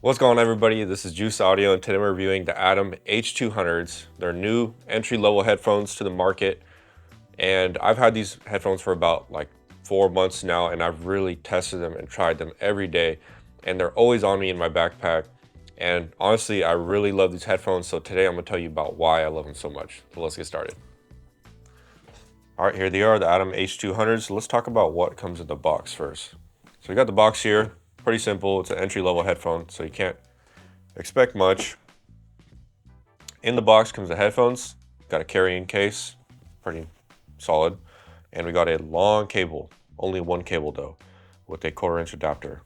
What's going on, everybody? This is Juice Audio, and today we're reviewing the Atom H200s. They're new entry-level headphones to the market, and I've had these headphones for about like 4 months now, and I've really tested them and tried them every day, and they're always on me in my backpack. And honestly, I really love these headphones, so today I'm gonna tell you about why I love them so much. So let's get started. All right, here they are, the Atom H200s. Let's talk about what comes in the box first. So we got the box here, pretty simple. It's an entry-level headphone, so you can't expect much. In the box comes the headphones, got a carrying case, pretty solid, and we got a long cable, only one cable though, with a 1/4 inch adapter.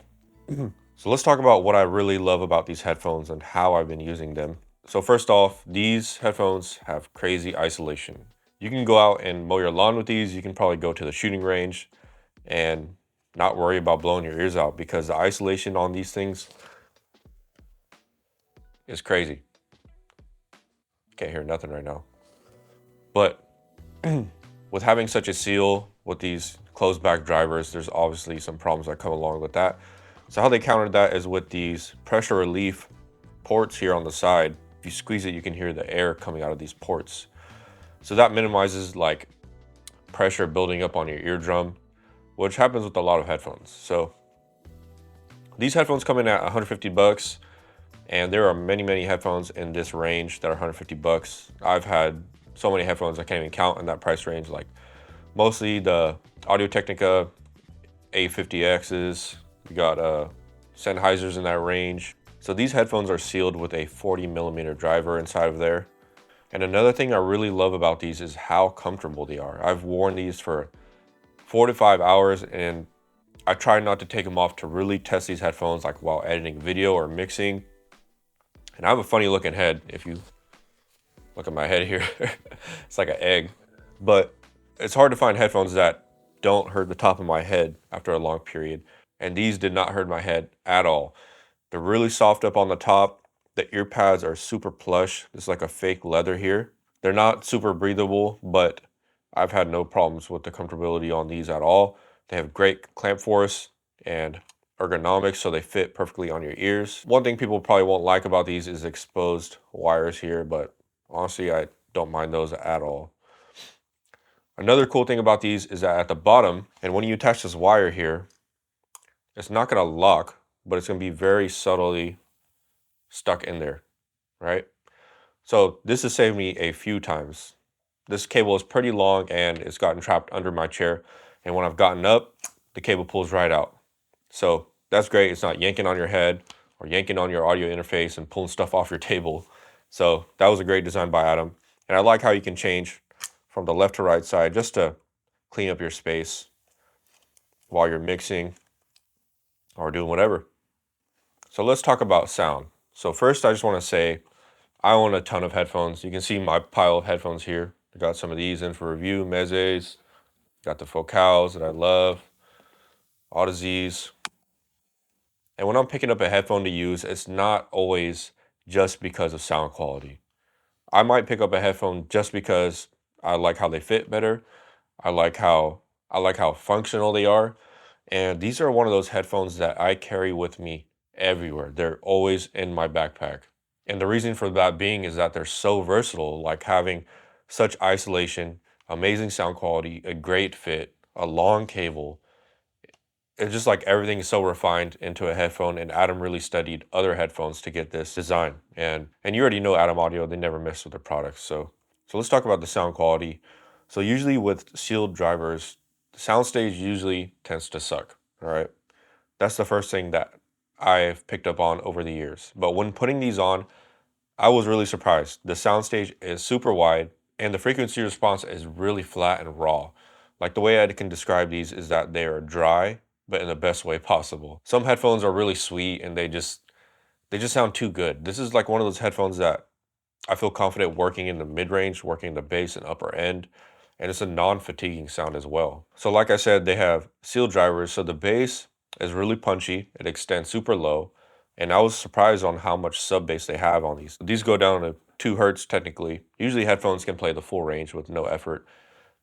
So let's talk about what I really love about these headphones and how I've been using them. So first off, these headphones have crazy isolation. You can go out and mow your lawn with these. You can probably go to the shooting range and not worry about blowing your ears out because the isolation on these things is crazy. Can't hear nothing right now. But with having such a seal with these closed back drivers, there's obviously some problems that come along with that. So how they countered that is with these pressure relief ports here on the side. If you squeeze it, you can hear the air coming out of these ports. So that minimizes like pressure building up on your eardrum, which happens with a lot of headphones. So these headphones come in at 150 bucks, and there are many headphones in this range that are 150 bucks. I've had so many headphones I can't even count in that price range, like mostly the Audio-Technica A50Xs. We got Sennheisers in that range. So these headphones are sealed with a 40mm driver inside of there. And another thing I really love about these is how comfortable they are. I've worn these for 4 to 5 hours, and I try not to take them off to really test these headphones like while editing video or mixing. And I have a funny looking head. If you look at my head here, it's like an egg. But it's hard to find headphones that don't hurt the top of my head after a long period. And these did not hurt my head at all. They're really soft up on the top. The ear pads are super plush. It's like a fake leather here. They're not super breathable, but I've had no problems with the comfortability on these at all. They have great clamp force and ergonomics, so they fit perfectly on your ears. One thing people probably won't like about these is exposed wires here, but honestly, I don't mind those at all. Another cool thing about these is that at the bottom, and when you attach this wire here, it's not gonna lock, but it's gonna be very subtly stuck in there, right? So this has saved me a few times. This cable is pretty long and it's gotten trapped under my chair. And when I've gotten up, the cable pulls right out. So that's great. It's not yanking on your head or yanking on your audio interface and pulling stuff off your table. So that was a great design by Adam. And I like how you can change from the left to right side just to clean up your space while you're mixing or doing whatever. So let's talk about sound. So first, I just want to say I own a ton of headphones. You can see my pile of headphones here. I got some of these in for review, Mezes, got the Focals that I love, Audezes. And when I'm picking up a headphone to use, it's not always just because of sound quality. I might pick up a headphone just because I like how they fit better. I like how functional they are. And these are one of those headphones that I carry with me everywhere. They're always in my backpack. And the reason for that being is that they're so versatile, like having such isolation, amazing sound quality, a great fit, a long cable. It's just like everything is so refined into a headphone, and Adam really studied other headphones to get this design. And you already know Adam Audio, they never mess with their products. So let's talk about the sound quality. So usually with sealed drivers, the soundstage usually tends to suck, all right? That's the first thing that I've picked up on over the years. But when putting these on, I was really surprised. The soundstage is super wide and the frequency response is really flat and raw. Like the way I can describe these is that they are dry, but in the best way possible. Some headphones are really sweet and they just sound too good. This is like one of those headphones that I feel confident working in the mid-range, working in the bass and upper end, and it's a non-fatiguing sound as well. So like I said, they have sealed drivers, so the bass is really punchy, it extends super low, and I was surprised on how much sub bass they have on these. These go down to 2 hertz technically. Usually headphones can play the full range with no effort,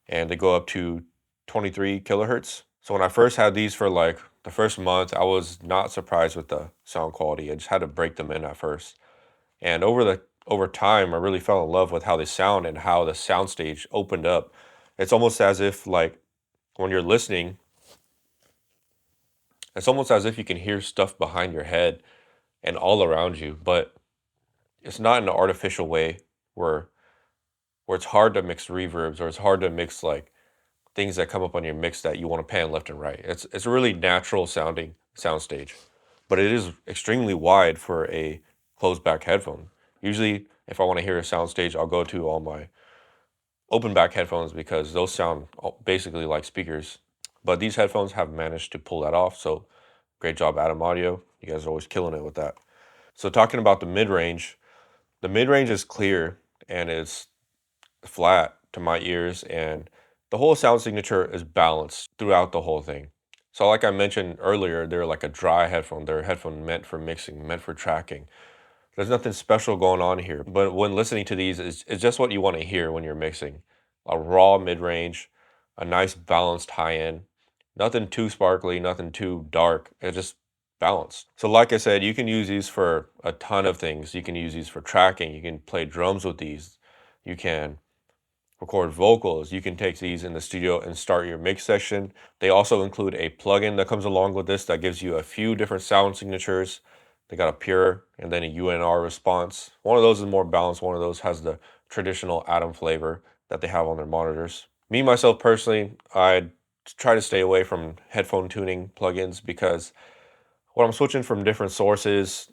and they go up to 23 kilohertz. So when I first had these for like the first month, I was not surprised with the sound quality. I just had to break them in at first. And over time, I really fell in love with how they sound and how the soundstage opened up. It's almost as if like when you're listening, it's almost as if you can hear stuff behind your head and all around you, but it's not in an artificial way where it's hard to mix reverbs or it's hard to mix like things that come up on your mix that you want to pan left and right. It's a really natural sounding soundstage, but it is extremely wide for a closed back headphone. Usually, if I want to hear a soundstage, I'll go to all my open back headphones because those sound basically like speakers. But these headphones have managed to pull that off. So great job, Adam Audio. You guys are always killing it with that. So talking about the mid range is clear and it's flat to my ears, and the whole sound signature is balanced throughout the whole thing. So like I mentioned earlier, they're like a dry headphone. They're a headphone meant for mixing, meant for tracking. There's nothing special going on here, but when listening to these, it's just what you want to hear when you're mixing. A raw mid-range, a nice balanced high-end, nothing too sparkly, nothing too dark. It's just balanced. So like I said, you can use these for a ton of things. You can use these for tracking. You can play drums with these. You can record vocals. You can take these in the studio and start your mix session. They also include a plugin that comes along with this that gives you a few different sound signatures. They got a pure and then a UNR response. One of those is more balanced. One of those has the traditional Atom flavor that they have on their monitors. Me, myself personally, I try to stay away from headphone tuning plugins because when I'm switching from different sources,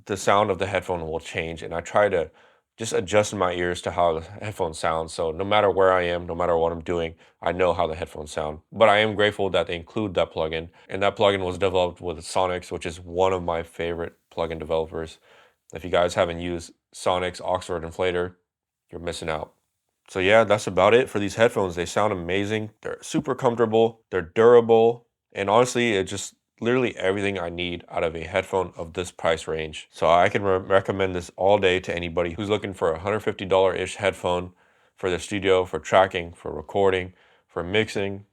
the sound of the headphone will change, and I try to just adjust my ears to how the headphones sound. So no matter where I am, no matter what I'm doing, I know how the headphones sound. But I am grateful that they include that plugin, and that plugin was developed with Sonics, which is one of my favorite plugin developers. If you guys haven't used Sonics Oxford Inflator, you're missing out. So yeah, that's about it for these headphones. They sound amazing. They're super comfortable. They're durable. And honestly, it's just literally everything I need out of a headphone of this price range. So I can recommend this all day to anybody who's looking for a $150-ish headphone for their studio, for tracking, for recording, for mixing,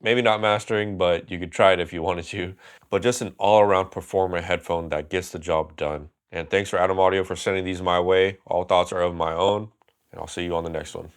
maybe not mastering, but you could try it if you wanted to. But just an all-around performer headphone that gets the job done. And thanks for Adam Audio for sending these my way. All thoughts are of my own, and I'll see you on the next one.